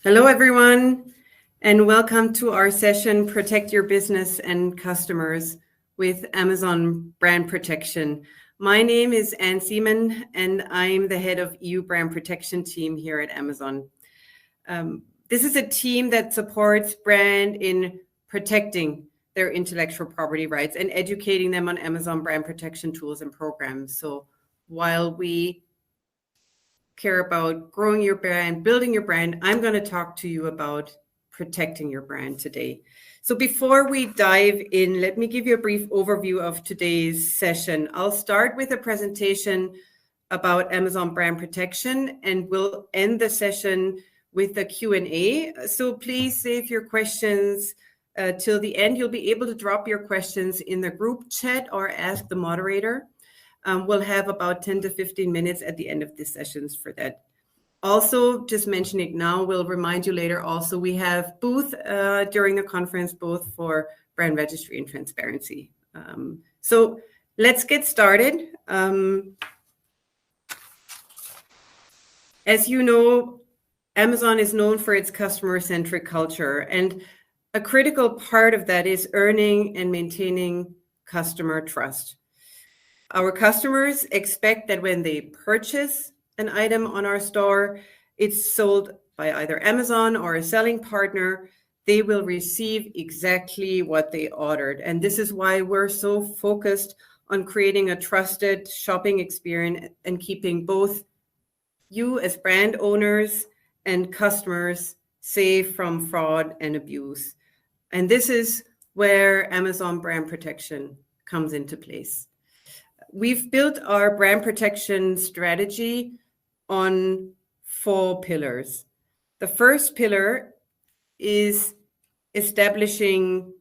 Hello, everyone, and welcome to our session, Protect Your Business and Customers with Amazon Brand Protection. My name is Anne Seaman, and I'm the head of EU Brand Protection team here at Amazon. This is a team that supports brand in protecting their intellectual property rights and educating them on Amazon brand protection tools and programs. So while we care about growing your brand, building your brand, I'm going to talk to you about protecting your brand today. So before we dive in, let me give you a brief overview of today's session. I'll start with a presentation about Amazon brand protection, and we'll end the session with a Q&A. So please save your questions till the end. You'll be able to drop your questions in the group chat or ask the moderator. We'll have about 10 to 15 minutes at the end of the sessions for that. Also, just mentioning now, we'll remind you later also, we have booth during the conference, both for brand registry and transparency. So let's get started. As you know, Amazon is known for its customer-centric culture, and a critical part of that is earning and maintaining customer trust. Our customers expect that when they purchase an item on our store, it's sold by either Amazon or a selling partner, they will receive exactly what they ordered. And this is why we're so focused on creating a trusted shopping experience and keeping both you as brand owners and customers safe from fraud and abuse. And this is where Amazon brand protection comes into place. We've built our brand protection strategy on 4 pillars. The first pillar is establishing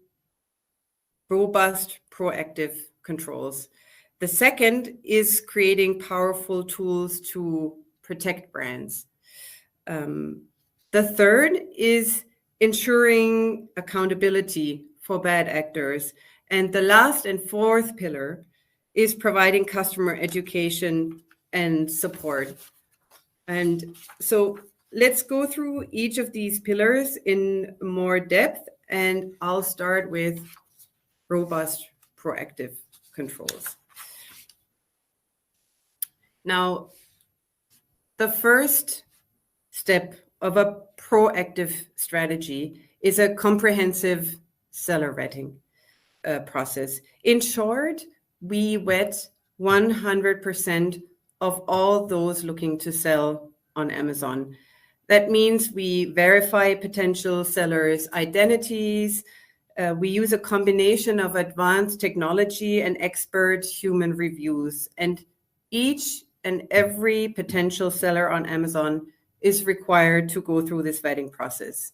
robust, proactive controls. The second is creating powerful tools to protect brands. The third is ensuring accountability for bad actors. And the last and fourth pillar is providing customer education and support. And so let's go through each of these pillars in more depth, and I'll start with robust, proactive controls. Now, the first step of a proactive strategy is a comprehensive seller vetting process. In short, we vet 100% of all those looking to sell on Amazon. That means we verify potential sellers' identities. We use a combination of advanced technology and expert human reviews. And each and every potential seller on Amazon is required to go through this vetting process.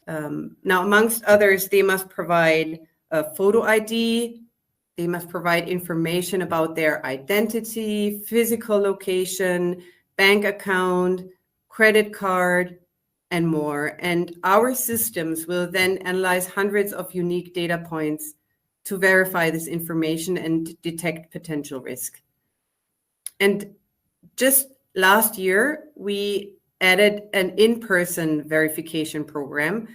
Now, amongst others, they must provide a photo ID. They must provide information about their identity, physical location, bank account, credit card, and more. And our systems will then analyze hundreds of unique data points to verify this information and detect potential risk. And just last year, we added an in-person verification program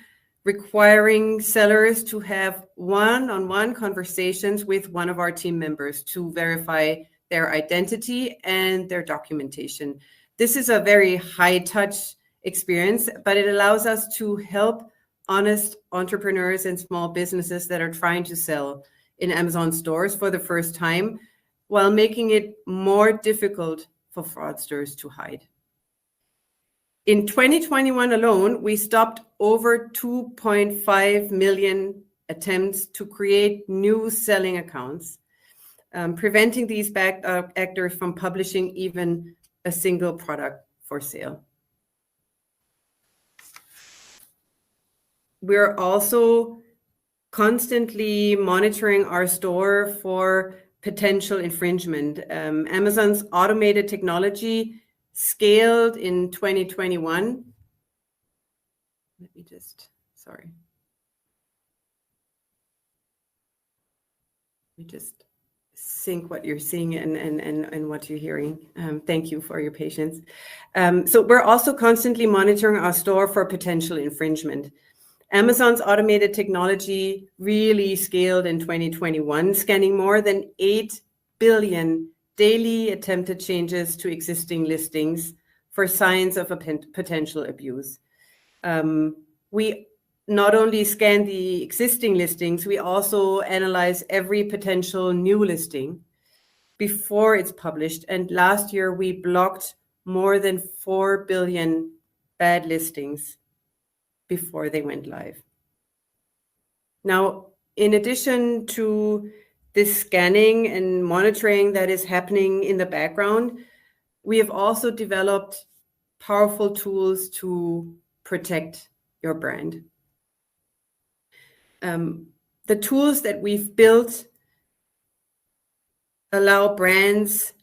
requiring sellers to have one-on-one conversations with one of our team members to verify their identity and their documentation. This is a very high-touch experience, but it allows us to help honest entrepreneurs and small businesses that are trying to sell in Amazon stores for the first time, while making it more difficult for fraudsters to hide. In 2021 alone, we stopped over 2.5 million attempts to create new selling accounts, preventing these bad actors from publishing even a single product for sale. We're also constantly monitoring our store for potential infringement. Amazon's automated technology scaled in 2021. Let me just sync what you're seeing and what you're hearing. Thank you for your patience. So we're also constantly monitoring our store for potential infringement. Amazon's automated technology really scaled in 2021, scanning more than 8 billion daily attempted changes to existing listings for signs of a potential abuse. We not only scan the existing listings, we also analyze every potential new listing before it's published. And last year, we blocked more than 4 billion bad listings before they went live. Now, in addition to this scanning and monitoring that is happening in the background, we have also developed powerful tools to protect your brand. The tools that we've built allow brands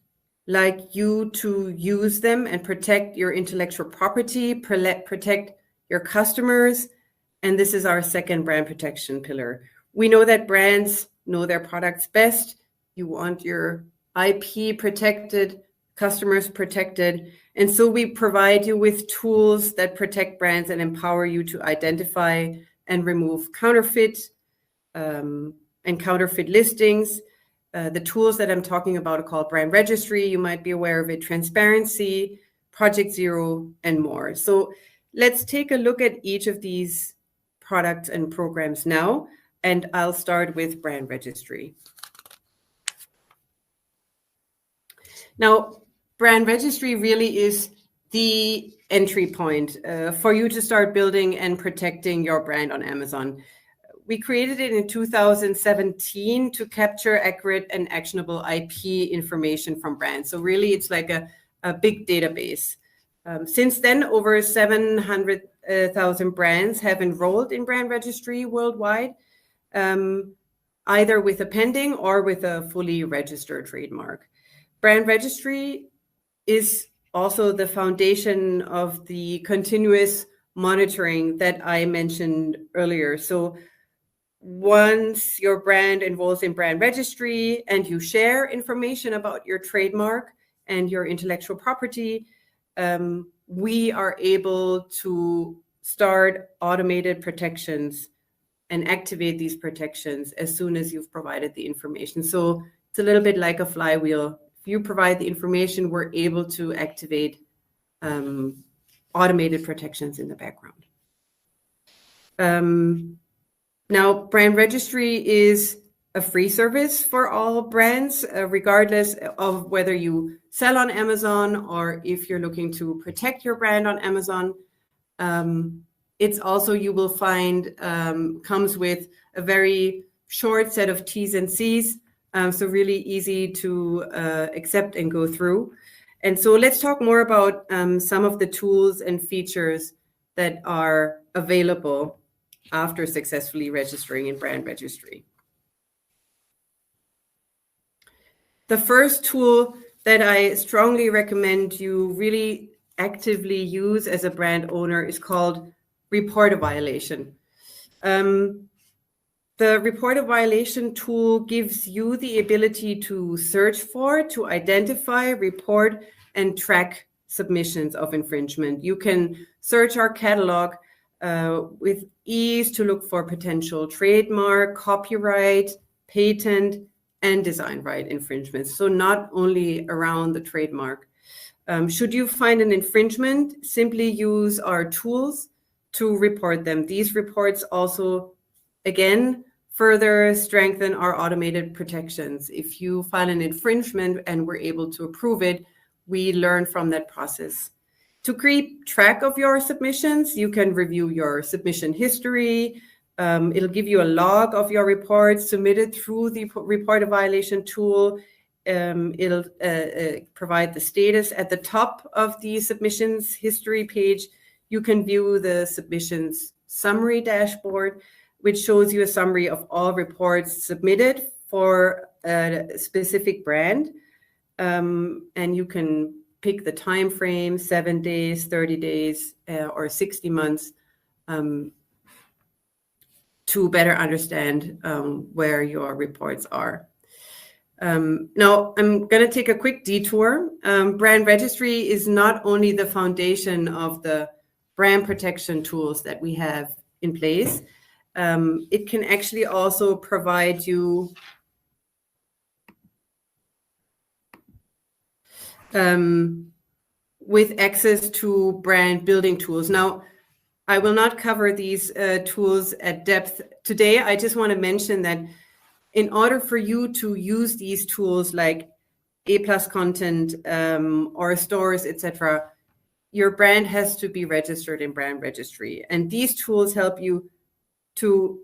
like you to use them and protect your intellectual property, protect your customers. And this is our second brand protection pillar. We know that brands know their products best. You want your IP protected, customers protected. And so we provide you with tools that protect brands and empower you to identify and remove counterfeit and counterfeit listings. The tools that I'm talking about are called Brand Registry. You might be aware of it, Transparency, Project Zero, and more. So let's take a look at each of these products and programs now, and I'll start with Brand Registry. Now, Brand Registry really is the entry point for you to start building and protecting your brand on Amazon. We created it in 2017 to capture accurate and actionable IP information from brands. So really, it's like a big database. Since then, over 700,000 brands have enrolled in Brand Registry worldwide, either with a pending or with a fully registered trademark. Brand Registry is also the foundation of the continuous monitoring that I mentioned earlier. So once your brand enrolls in Brand Registry and you share information about your trademark and your intellectual property, we are able to start automated protections and activate these protections as soon as you've provided the information. So it's a little bit like a flywheel. If you provide the information, we're able to activate automated protections in the background. Now, Brand Registry is a free service for all brands, regardless of whether you sell on Amazon or if you're looking to protect your brand on Amazon. It's also, you will find, comes with a very short set of T's and C's, so really easy to accept and go through. And so let's talk more about some of the tools and features that are available after successfully registering in Brand Registry. The first tool that I strongly recommend you really actively use as a brand owner is called Report a Violation. The Report a Violation tool gives you the ability to search for, to identify, report, and track submissions of infringement. You can search our catalog with ease to look for potential trademark, copyright, patent, and design right infringements. So not only around the trademark. Should you find an infringement, simply use our tools to report them. These reports also, again, further strengthen our automated protections. If you find an infringement and we're able to approve it, we learn from that process. To keep track of your submissions, you can review your submission history. It'll give you a log of your reports submitted through the Report a Violation tool. It'll provide the status at the top of the submissions history page. You can view the submissions summary dashboard, which shows you a summary of all reports submitted for a specific brand. And you can pick the time frame, 7 days, 30 days, or 60 months, to better understand where your reports are. Now, I'm going to take a quick detour. Brand registry is not only the foundation of the brand protection tools that we have in place, it can actually also provide you with access to brand building tools. Now, I will not cover these tools at depth today. I just want to mention that in order for you to use these tools like A+ content or stores, etc., your brand has to be registered in brand registry. And these tools help you to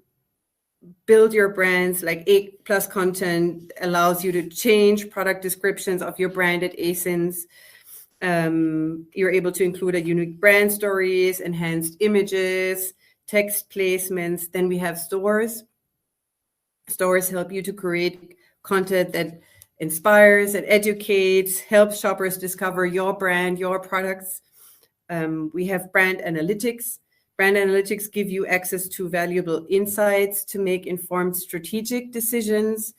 build your brands. Like A+ content allows you to change product descriptions of your branded ASINs. You're able to include a unique brand stories, enhanced images, text placements. Then we have stores. Stores help you to create content that inspires and educates, helps shoppers discover your brand, your products. We have brand analytics. Brand analytics give you access to valuable insights to make informed strategic decisions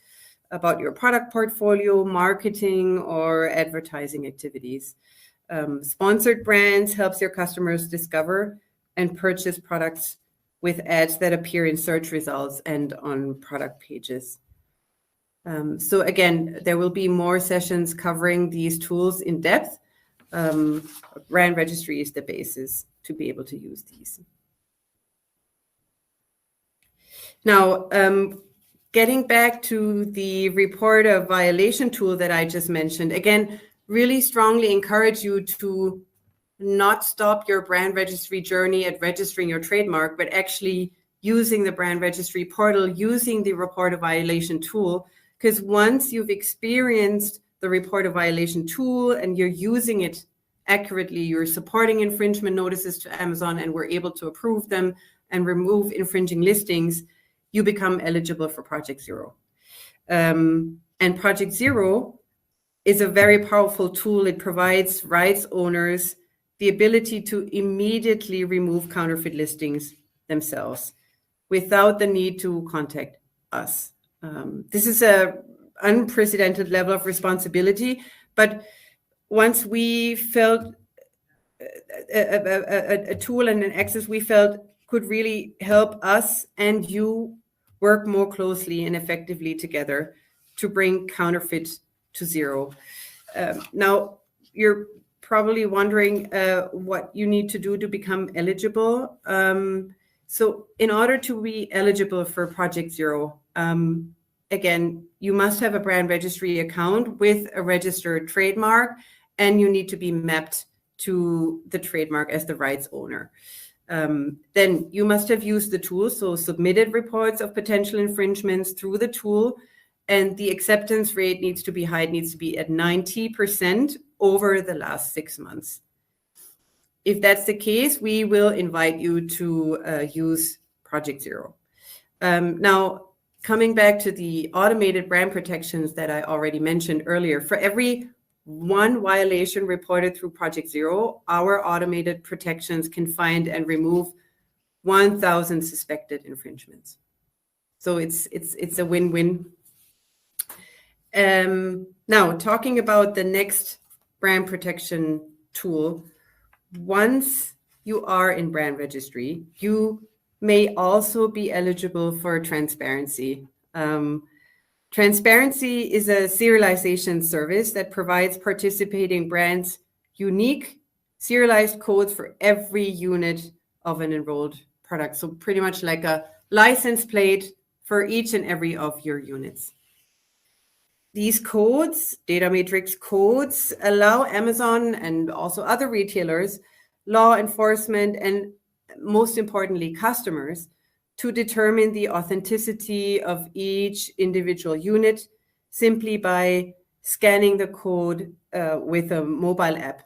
about your product portfolio, marketing, or advertising activities. Sponsored brands helps your customers discover and purchase products with ads that appear in search results and on product pages. So again, there will be more sessions covering these tools in depth. Brand registry is the basis to be able to use these. Now, getting back to the report of violation tool that I just mentioned, again, really strongly encourage you to not stop your brand registry journey at registering your trademark, but actually using the brand registry portal, using the report of violation tool, because once you've experienced the report of violation tool and you're using it accurately, you're supporting infringement notices to Amazon and we're able to approve them and remove infringing listings, you become eligible for Project Zero. And Project Zero is a very powerful tool. It provides rights owners the ability to immediately remove counterfeit listings themselves without the need to contact us. This is an unprecedented level of responsibility, but once we felt a tool and an access we felt could really help us and you work more closely and effectively together to bring counterfeit to zero. Now, you're probably wondering what you need to do to become eligible. So in order to be eligible for Project Zero, again, you must have a brand registry account with a registered trademark, and you need to be mapped to the trademark as the rights owner. Then you must have used the tool, so submitted reports of potential infringements through the tool, and the acceptance rate needs to be high. It needs to be at 90% over the last 6 months. If that's the case, we will invite you to use Project Zero. Now, coming back to the automated brand protections that I already mentioned earlier, for every one violation reported through Project Zero, our automated protections can find and remove 1,000 suspected infringements. So it's a win-win. Now, talking about the next brand protection tool, once you are in brand registry, you may also be eligible for transparency. Transparency is a serialization service that provides participating brands unique serialized codes for every unit of an enrolled product. So pretty much like a license plate for each and every of your units. These codes, data matrix codes, allow Amazon and also other retailers, law enforcement, and most importantly, customers to determine the authenticity of each individual unit simply by scanning the code with a mobile app.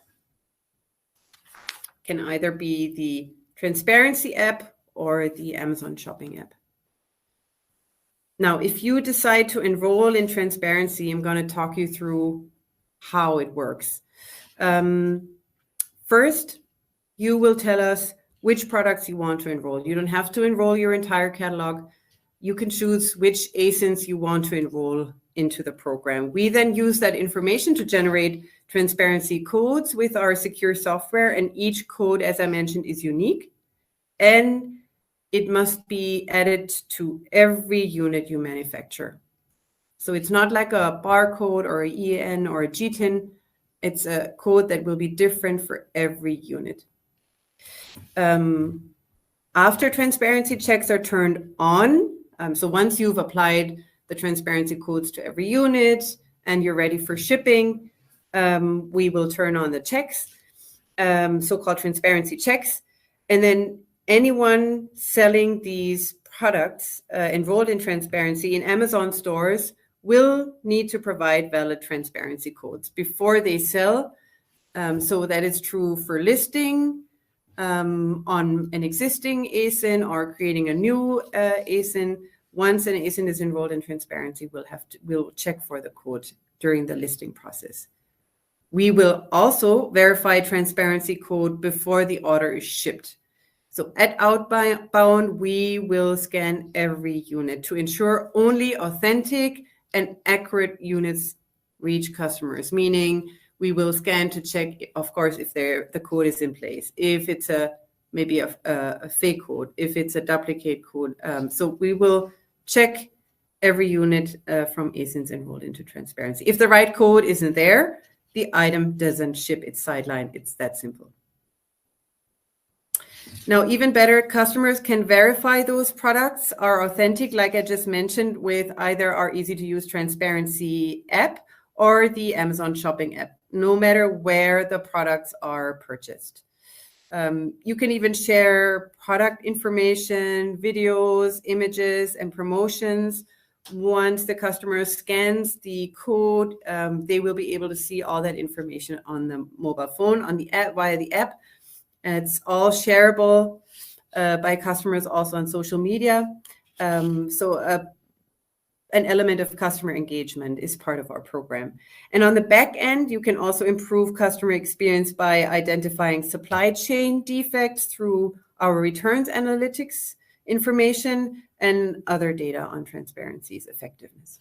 It can either be the Transparency app or the Amazon Shopping app. Now, if you decide to enroll in Transparency, I'm going to talk you through how it works. First, you will tell us which products you want to enroll. You don't have to enroll your entire catalog. You can choose which ASINs you want to enroll into the program. We then use that information to generate transparency codes with our secure software, and each code, as I mentioned, is unique, and it must be added to every unit you manufacture. So it's not like a barcode or a EAN or a GTIN. It's a code that will be different for every unit. After transparency checks are turned on, so once you've applied the transparency codes to every unit and you're ready for shipping, we will turn on the checks, so-called transparency checks. And then anyone selling these products enrolled in transparency in Amazon stores will need to provide valid transparency codes before they sell. So that is true for listing on an existing ASIN or creating a new ASIN. Once an ASIN is enrolled in transparency, we'll check for the code during the listing process. We will also verify transparency code before the order is shipped. So at outbound, we will scan every unit to ensure only authentic and accurate units reach customers, meaning we will scan to check, of course, if the code is in place, if it's maybe a fake code, if it's a duplicate code. So we will check every unit from ASINs enrolled into transparency. If the right code isn't there, the item doesn't ship, it's sidelined. It's that simple. Now, even better, customers can verify those products are authentic, like I just mentioned, with either our easy-to-use transparency app or the Amazon Shopping app, no matter where the products are purchased. You can even share product information, videos, images, and promotions. Once the customer scans the code, they will be able to see all that information on the mobile phone, on the app, via the app. It's all shareable by customers also on social media. So an element of customer engagement is part of our program. And on the back end, you can also improve customer experience by identifying supply chain defects through our returns analytics information and other data on transparency's effectiveness.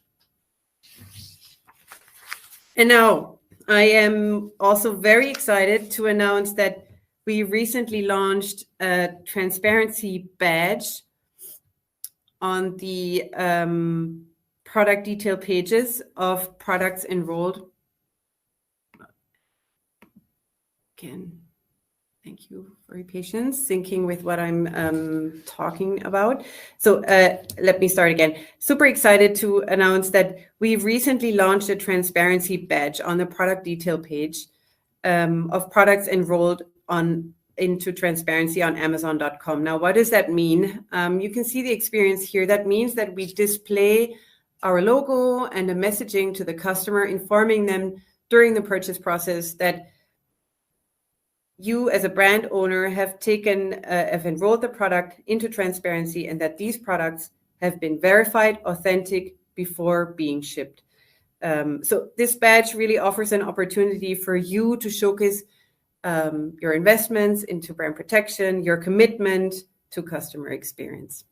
And now I am also very excited to announce that we recently launched a transparency badge on the product detail pages of products enrolled. Again, thank you for your patience, syncing with what I'm talking about. So let me start again. Super excited to announce that we've recently launched a transparency badge on the product detail page of products enrolled into transparency on Amazon.com. Now, what does that mean? You can see the experience here. That means that we display our logo and the messaging to the customer, informing them during the purchase process that you as a brand owner have enrolled the product into transparency and that these products have been verified, authentic before being shipped. So this badge really offers an opportunity for you to showcase your investments into brand protection, your commitment to customer experience.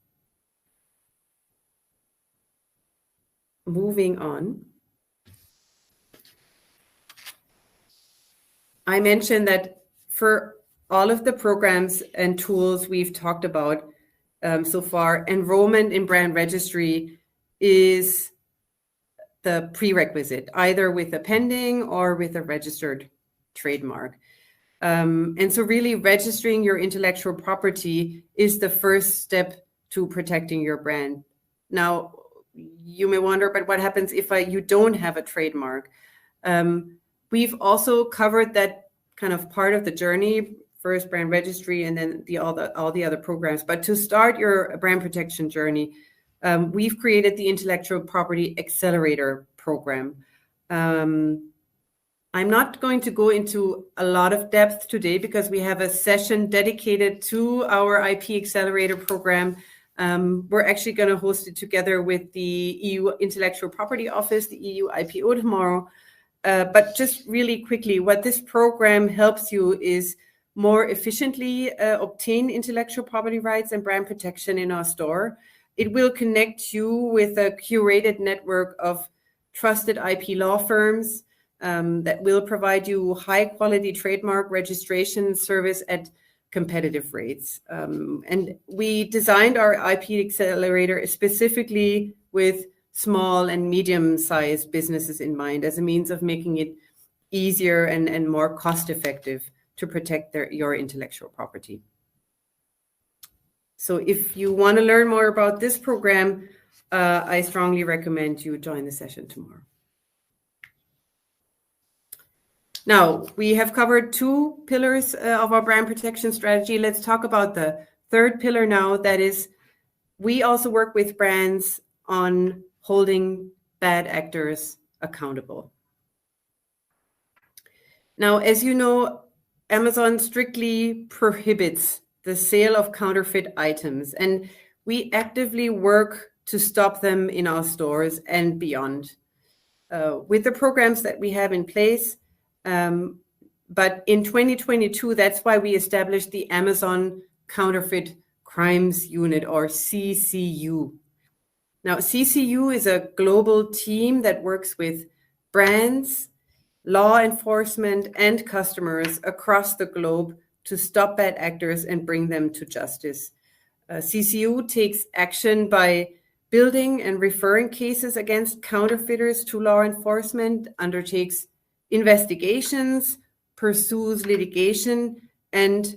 Moving on. I mentioned that for all of the programs and tools we've talked about so far, enrollment in brand registry is the prerequisite, either with a pending or with a registered trademark. And so really registering your intellectual property is the first step to protecting your brand. Now, you may wonder, but what happens if you don't have a trademark? We've also covered that kind of part of the journey, first brand registry and then all the other programs. But to start your brand protection journey, we've created the Intellectual Property Accelerator program. I'm not going to go into a lot of depth today because we have a session dedicated to our IP Accelerator program. We're actually going to host it together with the EU Intellectual Property Office, the EU IPO tomorrow. But just really quickly, what this program helps you is more efficiently obtain intellectual property rights and brand protection in our store. It will connect you with a curated network of trusted IP law firms that will provide you high quality trademark registration service at competitive rates. And we designed our IP accelerator specifically with small and medium-sized businesses in mind as a means of making it easier and more cost-effective to protect your intellectual property. So if you want to learn more about this program, I strongly recommend you join the session tomorrow. Now, we have covered 2 pillars of our brand protection strategy. Let's talk about the third pillar now. That is, we also work with brands on holding bad actors accountable. Now, as you know, Amazon strictly prohibits the sale of counterfeit items, and we actively work to stop them in our stores and beyond with the programs that we have in place. But in 2022, that's why we established the Amazon Counterfeit Crimes Unit, or CCU. Now, CCU is a global team that works with brands, law enforcement, and customers across the globe to stop bad actors and bring them to justice. CCU takes action by building and referring cases against counterfeiters to law enforcement, undertakes investigations, pursues litigation, and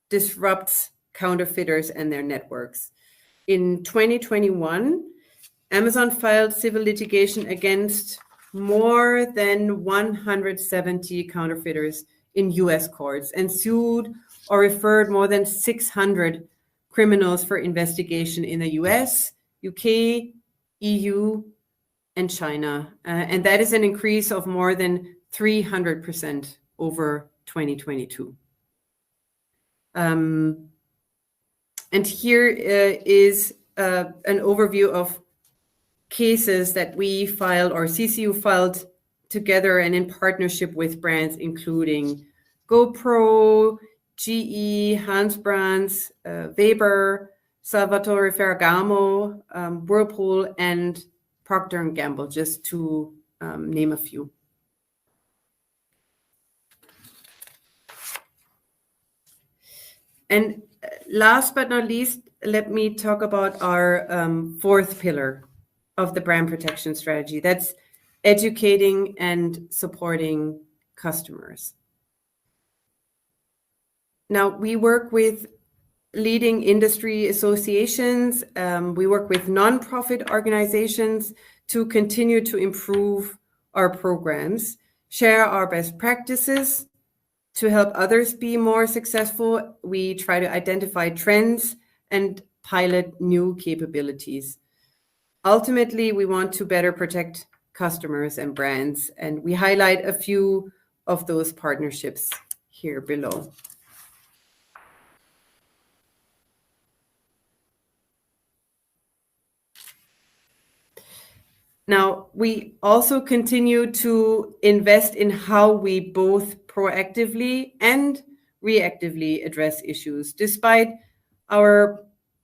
disrupts counterfeiters and their networks. In 2021, Amazon filed civil litigation against more than 170 counterfeiters in US courts and sued or referred more than 600 criminals for investigation in the US, UK, EU, and China. And that is an increase of more than 300% over 2022. And here is an overview of cases that we filed, or CCU filed together and in partnership with brands including GoPro, GE, Hansbrands, Weber, Salvatore Ferragamo, Whirlpool, and Procter & Gamble, just to name a few. And last but not least, let me talk about our fourth pillar of the brand protection strategy. That's educating and supporting customers. Now, we work with leading industry associations. We work with nonprofit organizations to continue to improve our programs, share our best practices to help others be more successful. We try to identify trends and pilot new capabilities. Ultimately, we want to better protect customers and brands, and we highlight a few of those partnerships here below. Now, we also continue to invest in how we both proactively and reactively address issues. Despite our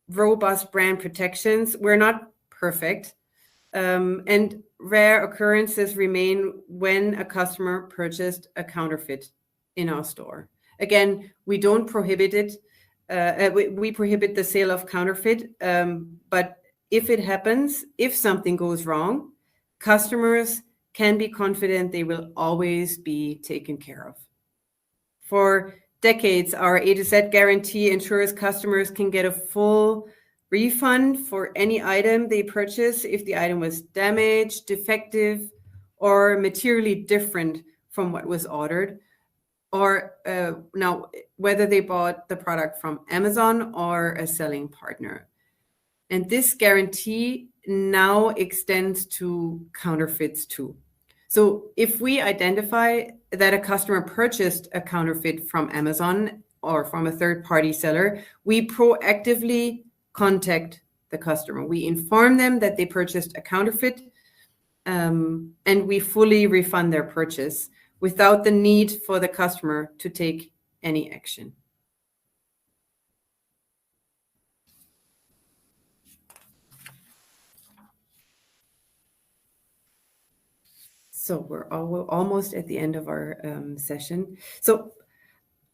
robust brand protections, we're not perfect, and rare occurrences remain when a customer purchased a counterfeit in our store. Again, we don't prohibit it. We prohibit the sale of counterfeit, but if it happens, if something goes wrong, customers can be confident they will always be taken care of. For decades, our A to Z guarantee ensures customers can get a full refund for any item they purchase if the item was damaged, defective, or materially different from what was ordered, or now whether they bought the product from Amazon or a selling partner. And this guarantee now extends to counterfeits too. So if we identify that a customer purchased a counterfeit from Amazon or from a third-party seller, we proactively contact the customer. We inform them that they purchased a counterfeit, and we fully refund their purchase without the need for the customer to take any action. So we're almost at the end of our session. So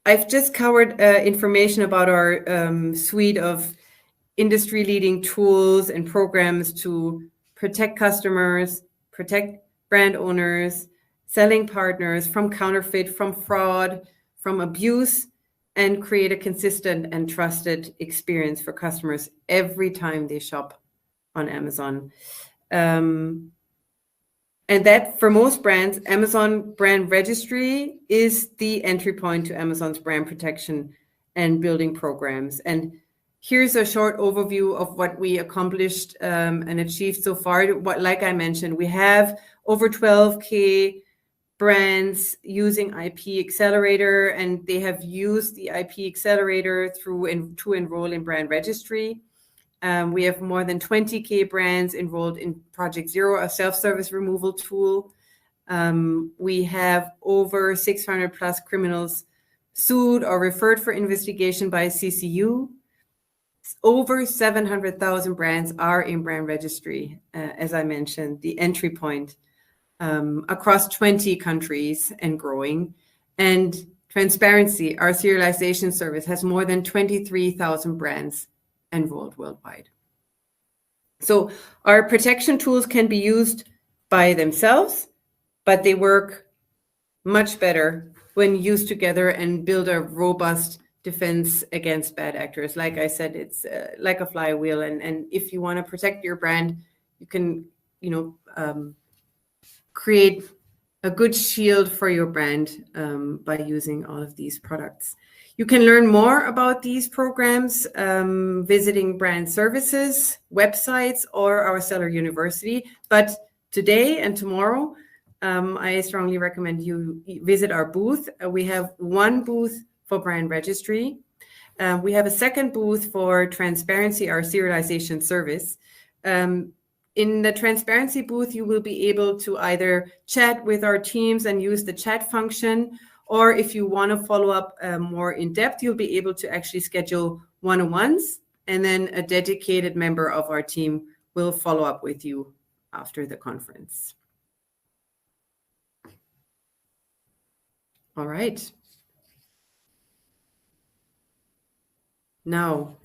I've just covered information about our suite of industry-leading tools and programs to protect customers, protect brand owners, selling partners from counterfeit, from fraud, from abuse, and create a consistent and trusted experience for customers every time they shop on Amazon. And that for most brands, Amazon Brand Registry is the entry point to Amazon's brand protection and building programs. And here's a short overview of what we accomplished and achieved so far. Like I mentioned, we have over 12K brands using IP Accelerator, and they have used the IP Accelerator to enroll in Brand Registry. We have more than 20K brands enrolled in Project Zero, a self-service removal tool. We have over 600 plus criminals sued or referred for investigation by CCU. Over 700,000 brands are in Brand Registry, as I mentioned, the entry point across 20 countries and growing. And Transparency, our serialization service, has more than 23,000 brands enrolled worldwide. So our protection tools can be used by themselves, but they work much better when used together and build a robust defense against bad actors. Like I said, it's like a flywheel. And if you want to protect your brand, you can, create a good shield for your brand by using all of these products. You can learn more about these programs visiting brand services, websites, or our Seller University. But today and tomorrow, I strongly recommend you visit our booth. We have one booth for Brand Registry. We have a second booth for Transparency, our serialization service. In the Transparency booth, you will be able to either chat with our teams and use the chat function, or if you want to follow up more in depth, you'll be able to actually schedule one-on-ones, and then a dedicated member of our team will follow up with you after the conference. All right. Now,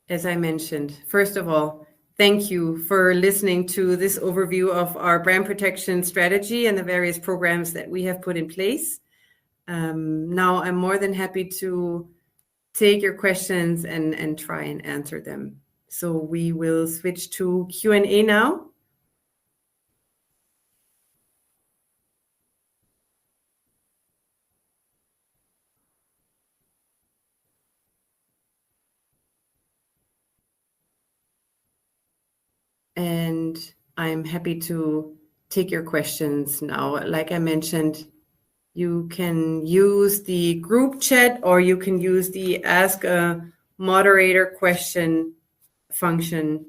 as I mentioned, first of all, thank you for listening to this overview of our brand protection strategy and the various programs that we have put in place. Now I'm more than happy to take your questions and try and answer them. So we will switch to Q&A now. And I'm happy to take your questions now. Like I mentioned, you can use the group chat, or you can use the ask a moderator question function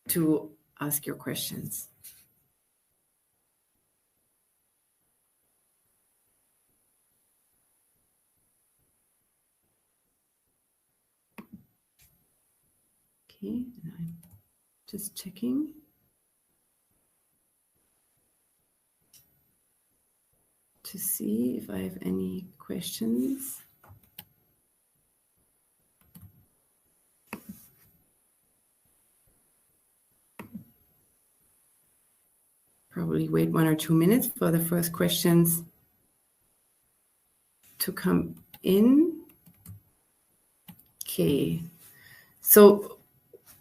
to ask your questions. Okay, I'm just checking. To see if I have any questions. Probably wait 1 or 2 minutes for the first questions to come in. Okay, so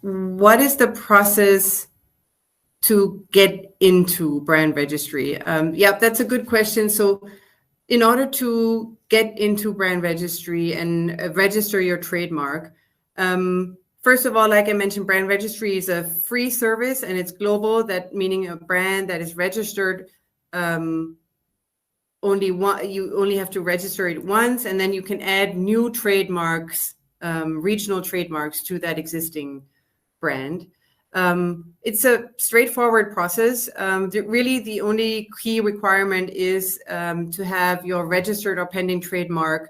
what is the process to get into Brand Registry? Yeah, that's a good question. So in order to get into Brand Registry and register your trademark, first of all, like I mentioned, Brand Registry is a free service and it's global, that meaning a brand that is registered you only have to register it once, and then you can add new trademarks, regional trademarks to that existing brand. It's a straightforward process. Really, the only key requirement is to have your registered or pending trademark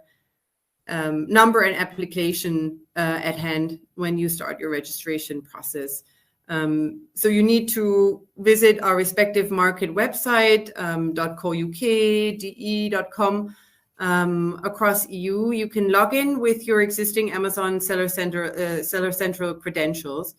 number and application at hand when you start your registration process. So you need to visit our respective market website, .co.uk, de.com. Across EU, you can log in with your existing Amazon Seller Central credentials.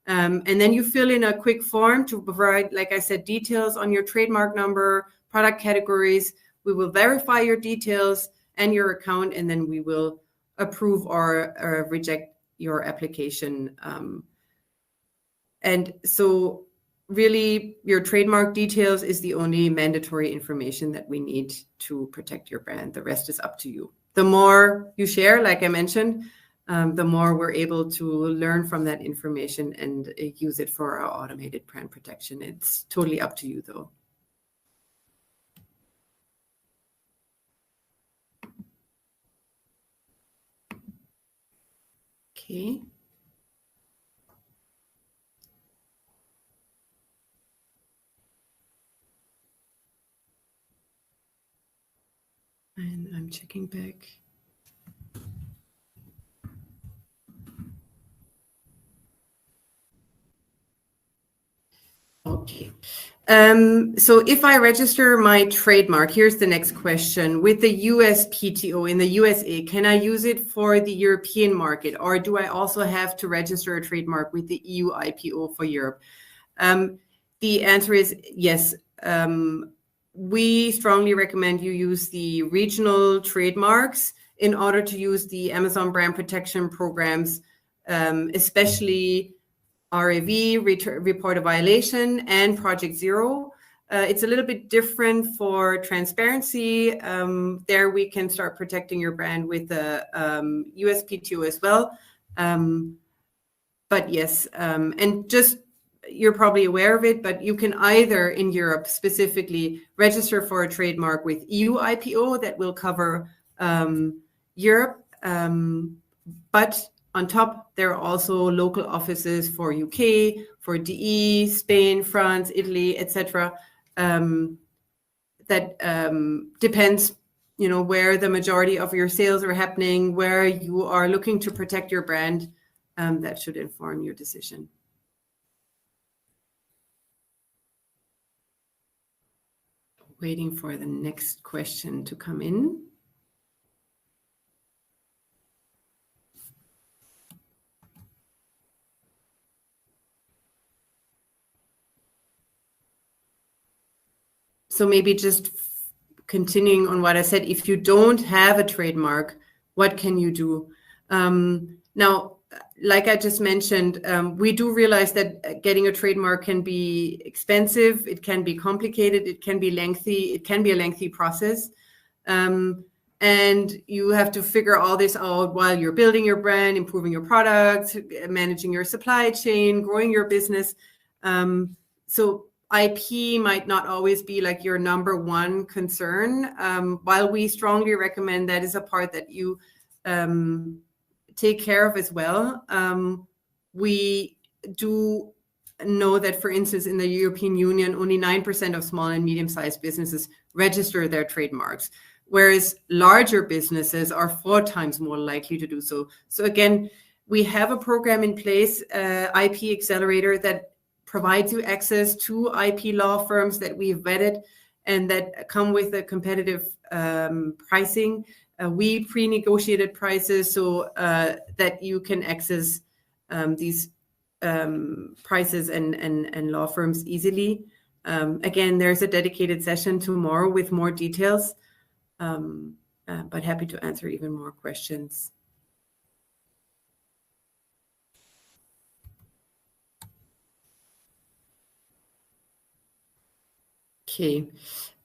And then you fill in a quick form to provide, like I said, details on your trademark number, product categories. We will verify your details and your account, and then we will approve or reject your application. And so really your trademark details is the only mandatory information that we need to protect your brand. The rest is up to you. The more you share, like I mentioned, the more we're able to learn from that information and use it for our automated brand protection. It's totally up to you though. Okay. And I'm checking back. Okay. So if I register my trademark, here's the next question. With the USPTO in the USA, can I use it for the European market, or do I also have to register a trademark with the EU IPO for Europe? The answer is yes. We strongly recommend you use the regional trademarks in order to use the Amazon brand protection programs, especially RAV, Report a Violation, and Project Zero. It's a little bit different for transparency. There we can start protecting your brand with the USPTO as well. But yes, and just, you're probably aware of it, but you can either in Europe specifically register for a trademark with EU IPO that will cover Europe, but on top, there are also local offices for UK, for DE, Spain, France, Italy, etc. That depends, where the majority of your sales are happening, where you are looking to protect your brand. That should inform your decision. Waiting for the next question to come in. So maybe just continuing on what I said, if you don't have a trademark, what can you do? Now, like I just mentioned, we do realize that getting a trademark can be expensive, it can be complicated, it can be lengthy, it can be a lengthy process. And you have to figure all this out while you're building your brand, improving your products, managing your supply chain, growing your business. So IP might not always be like your number one concern. While we strongly recommend that is a part that you take care of as well. We do know that, for instance, in the European Union, only 9% of small and medium-sized businesses register their trademarks, whereas larger businesses are 4 times more likely to do so. So again, we have a program in place, IP Accelerator, that provides you access to IP law firms that we've vetted and that come with a competitive pricing. We pre-negotiated prices so that you can access these prices and law firms easily. Again, there's a dedicated session tomorrow with more details, but happy to answer even more questions. Okay.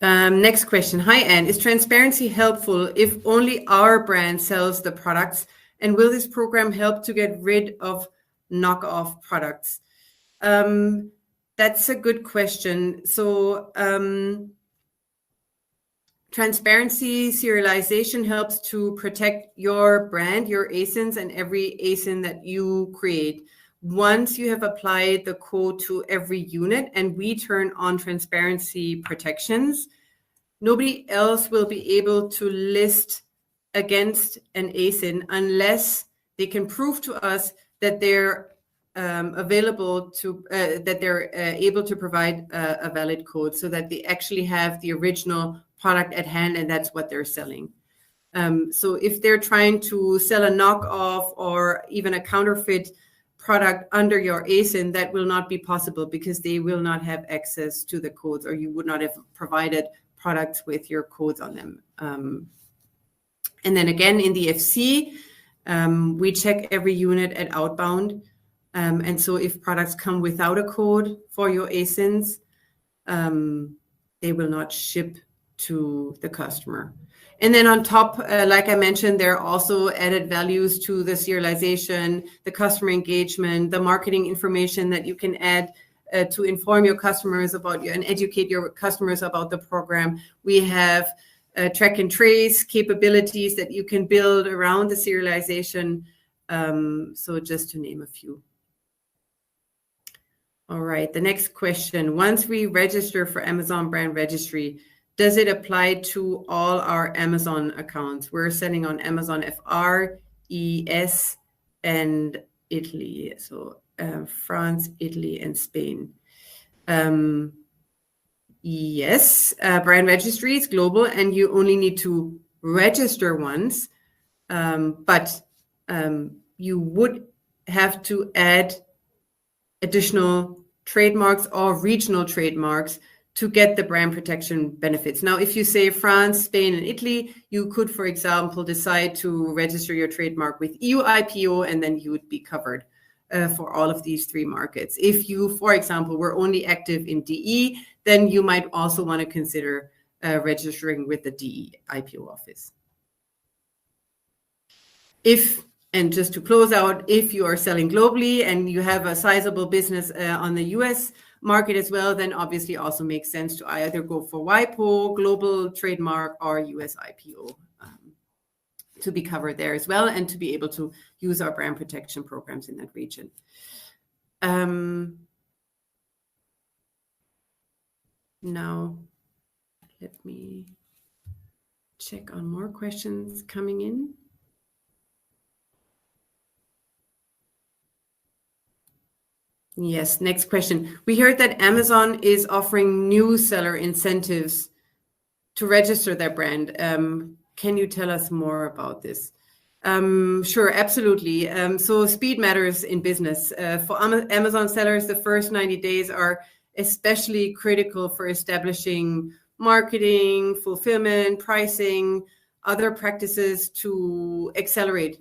Next question. Hi, Anne. Is transparency helpful if only our brand sells the products? And will this program help to get rid of knockoff products? That's a good question. So transparency serialization helps to protect your brand, your ASINs, and every ASIN that you create. Once you have applied the code to every unit and we turn on transparency protections, nobody else will be able to list against an ASIN unless they can prove to us that their available to that they're able to provide a valid code, so that they actually have the original product at hand, and that's what they're selling. So if they're trying to sell a knockoff or even a counterfeit product under your ASIN, that will not be possible, because they will not have access to the codes, or you would not have provided products with your codes on them. And then again, in the FC, we check every unit at outbound. And so if products come without a code for your ASINs, they will not ship to the customer. And then on top, like I mentioned, there are also added values to the serialization, the customer engagement, the marketing information that you can add to inform your customers about you and educate your customers about the program. We have track and trace capabilities that you can build around the serialization. So just to name a few. All right, the next question. Once we register for Amazon Brand Registry, does it apply to all our Amazon accounts? We're selling on Amazon FR, ES, and Italy. So France, Italy, and Spain. Yes, Brand Registry is global, and you only need to register once, but you would have to add additional trademarks or regional trademarks to get the brand protection benefits. Now, if you say France, Spain, and Italy, you could, for example, decide to register your trademark with EU IPO, and then you would be covered for all of these 3 markets. If you, for example, were only active in DE, then you might also want to consider registering with the DE IPO office. And just to close out, if you are selling globally and you have a sizable business on the US market as well, then obviously also makes sense to either go for WIPO, global trademark, or US IPO to be covered there as well, and to be able to use our brand protection programs in that region. Now, let me check on more questions coming in. Yes, next question. We heard that Amazon is offering new seller incentives to register their brand. Can you tell us more about this? Sure, absolutely. So speed matters in business. For Amazon sellers, the first 90 days are especially critical for establishing marketing, fulfillment, pricing, other practices to accelerate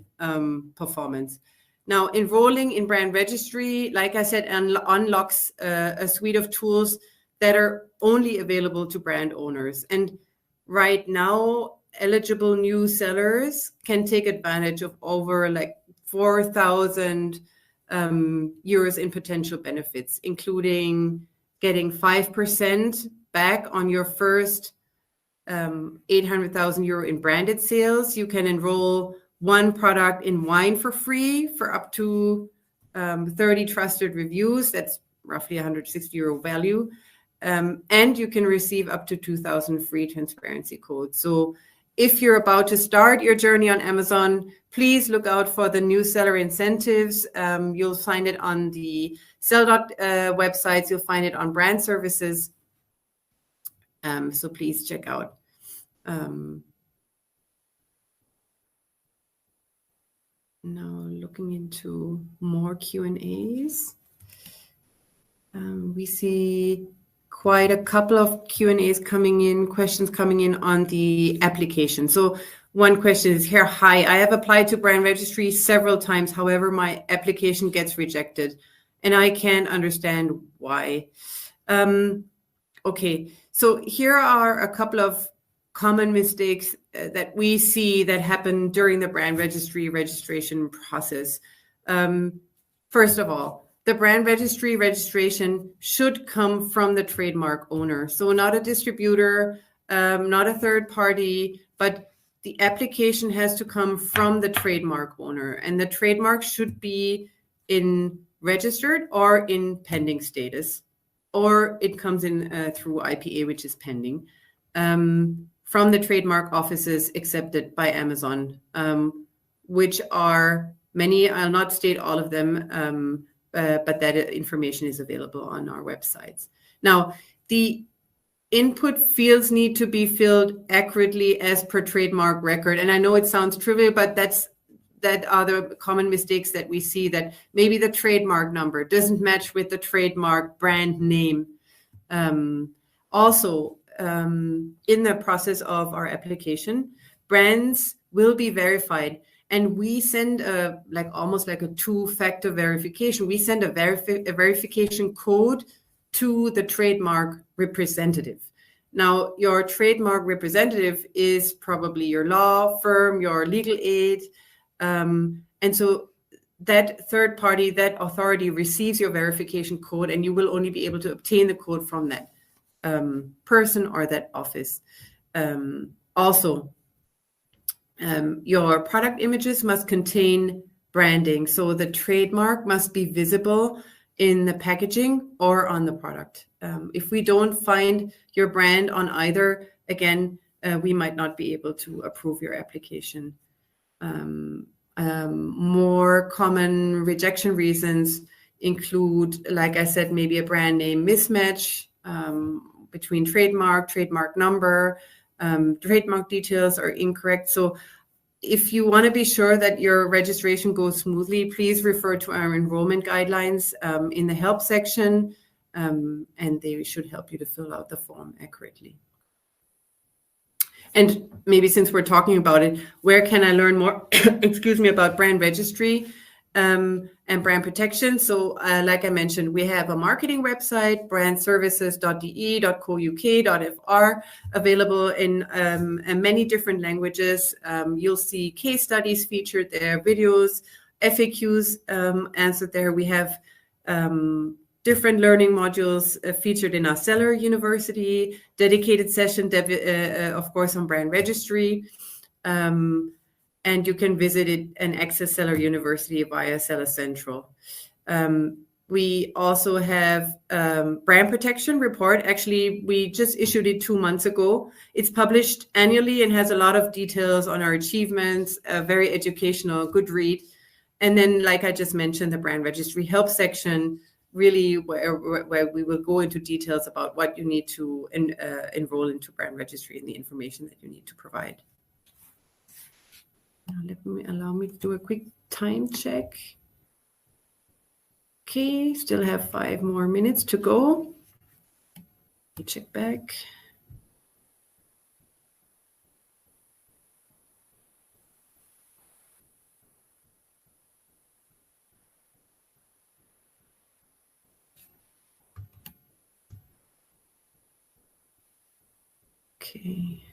performance. Now, enrolling in Brand Registry, like I said, unlocks a suite of tools that are only available to brand owners. And right now, eligible new sellers can take advantage of over like 4,000 euros in potential benefits, including getting 5% back on your first 800,000 euro in branded sales. You can enroll 1 product in wine for free for up to 30 trusted reviews. That's roughly 160 euro value. And you can receive up to 2,000 free transparency codes. So if you're about to start your journey on Amazon, please look out for the new seller incentives. You'll find it on the Sell.dot websites. You'll find it on brand services. So please check out. Now looking into more Q&As. We see quite a couple of Q&As coming in, questions coming in on the application. So one question is here, hi, I have applied to Brand Registry several times. However, my application gets rejected and I can't understand why. Okay, so here are a couple of common mistakes that we see that happen during the Brand Registry registration process. First of all, the Brand Registry registration should come from the trademark owner. So not a distributor, not a third party, but the application has to come from the trademark owner. And the trademark should be in registered or in pending status, or it comes in through IPA, which is pending, from the trademark offices accepted by Amazon, which are many, I'll not state all of them, but that information is available on our websites. Now, the input fields need to be filled accurately as per trademark record. And I know it sounds trivial, but that are the common mistakes that we see, that maybe the trademark number doesn't match with the trademark brand name. Also, in the process of our application, brands will be verified, and we send almost like a two-factor verification. We send a verification code to the trademark representative. Now, your trademark representative is probably your law firm, your legal aid, and so that third party, that authority receives your verification code, and you will only be able to obtain the code from that person or that office. Also, your product images must contain branding, so the trademark must be visible in the packaging or on the product. If we don't find your brand on either, again, we might not be able to approve your application. More common rejection reasons include, like I said, maybe a brand name mismatch between trademark number, trademark details are incorrect. So if you want to be sure that your registration goes smoothly, please refer to our enrollment guidelines in the help section, and they should help you to fill out the form accurately. And maybe since we're talking about it, where can I learn more, excuse me, about brand registry and brand protection? So like I mentioned, we have a marketing website, brandservices.de.co.uk.fr, available in many different languages. You'll see case studies featured there, videos, FAQs answered there. We have different learning modules featured in our Seller University, dedicated session, of course, on brand registry. And you can visit it and access Seller University via Seller Central. We also have brand protection report. Actually, we just issued it 2 months ago. It's published annually and has a lot of details on our achievements, very educational, good read. And then, like I just mentioned, the brand registry help section, really where we will go into details about what you need to enroll into brand registry and the information that you need to provide. Now allow me to do a quick time check. Okay, still have 5 more minutes to go. Let me check back. Okay.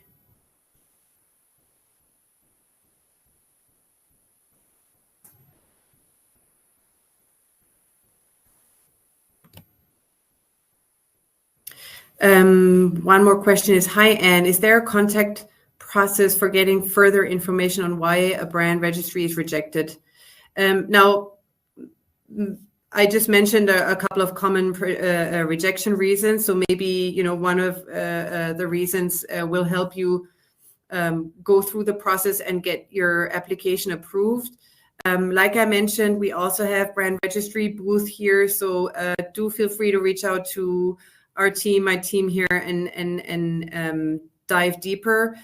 One more question is, hi, Anne, is there a contact process for getting further information on why a brand registry is rejected? Now, I just mentioned a couple of common rejection reasons. So maybe, one of the reasons will help you go through the process and get your application approved. Like I mentioned, we also have brand registry booth here. So do feel free to reach out to our team, my team here, and dive deeper.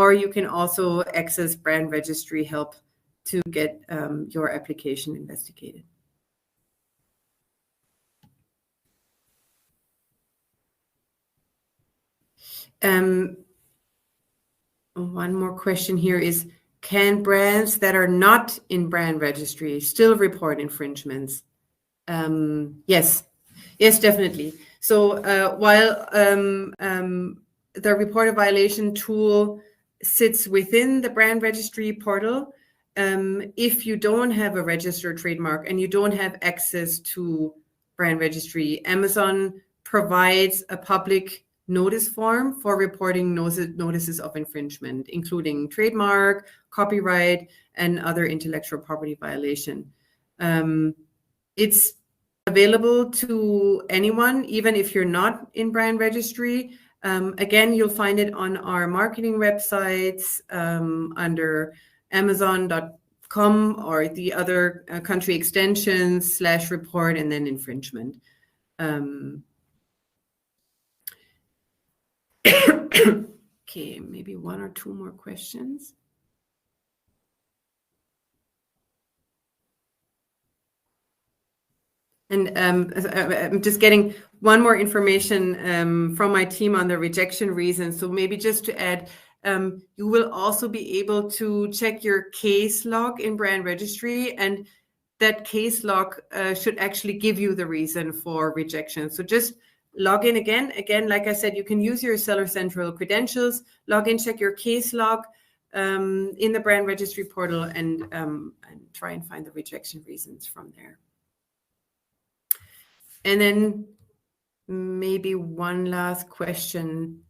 Or you can also access brand registry help to get your application investigated. One more question here is, can brands that are not in brand registry still report infringements? Yes, definitely. So while the report a violation tool sits within the brand registry portal, if you don't have a registered trademark and you don't have access to brand registry, Amazon provides a public notice form for reporting notices of infringement, including trademark, copyright, and other intellectual property violation. It's available to anyone, even if you're not in brand registry. Again, you'll find it on our marketing websites under amazon.co.uk com or the other country extensions / report and then infringement. Okay, maybe one or two more questions. And I'm just getting one more information from my team on the rejection reasons. So maybe just to add, you will also be able to check your case log in Brand Registry, and that case log should actually give you the reason for rejection. So just log in again. Again, like I said, you can use your Seller Central credentials, log in, check your case log in the Brand Registry portal, and try and find the rejection reasons from there. And then maybe one last question.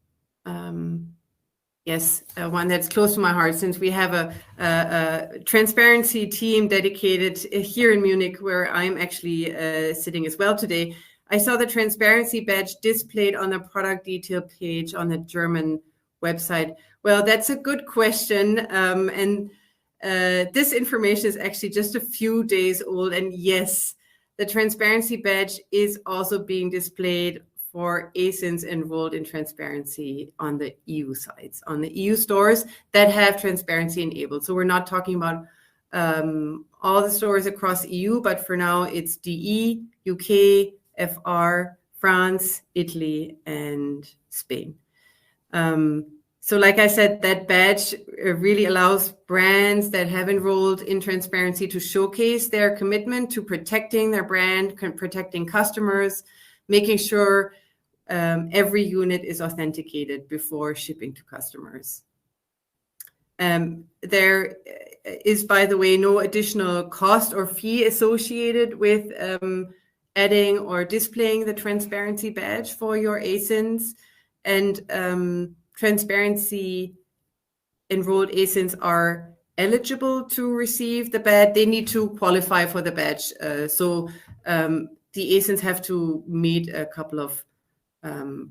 Yes, one that's close to my heart, since we have a transparency team dedicated here in Munich, where I'm actually sitting as well today. I saw the transparency badge displayed on the product detail page on the German website. Well, that's a good question. And this information is actually just a few days old. And yes, the transparency badge is also being displayed for ASINs enrolled in transparency on the EU sites, on the EU stores that have transparency enabled. So we're not talking about all the stores across EU, but for now it's DE, UK, FR, France, Italy, and Spain. So like I said, that badge really allows brands that have enrolled in transparency to showcase their commitment to protecting their brand, protecting customers, making sure every unit is authenticated before shipping to customers. There is, by the way, no additional cost or fee associated with adding or displaying the transparency badge for your ASINs. And transparency enrolled ASINs are eligible to receive the badge. They need to qualify for the badge. So the ASINs have to meet a couple of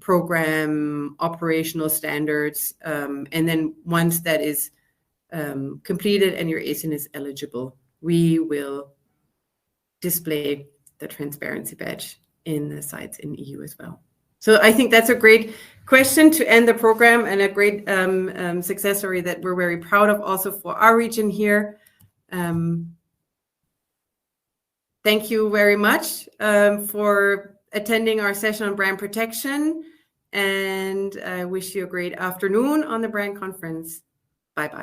program operational standards. And then once that is completed and your ASIN is eligible, we will display the transparency badge in the sites in EU as well. So I think that's a great question to end the program, and a great success story that we're very proud of also for our region here. Thank you very much for attending our session on brand protection, and I wish you a great afternoon on the brand conference. Bye-bye.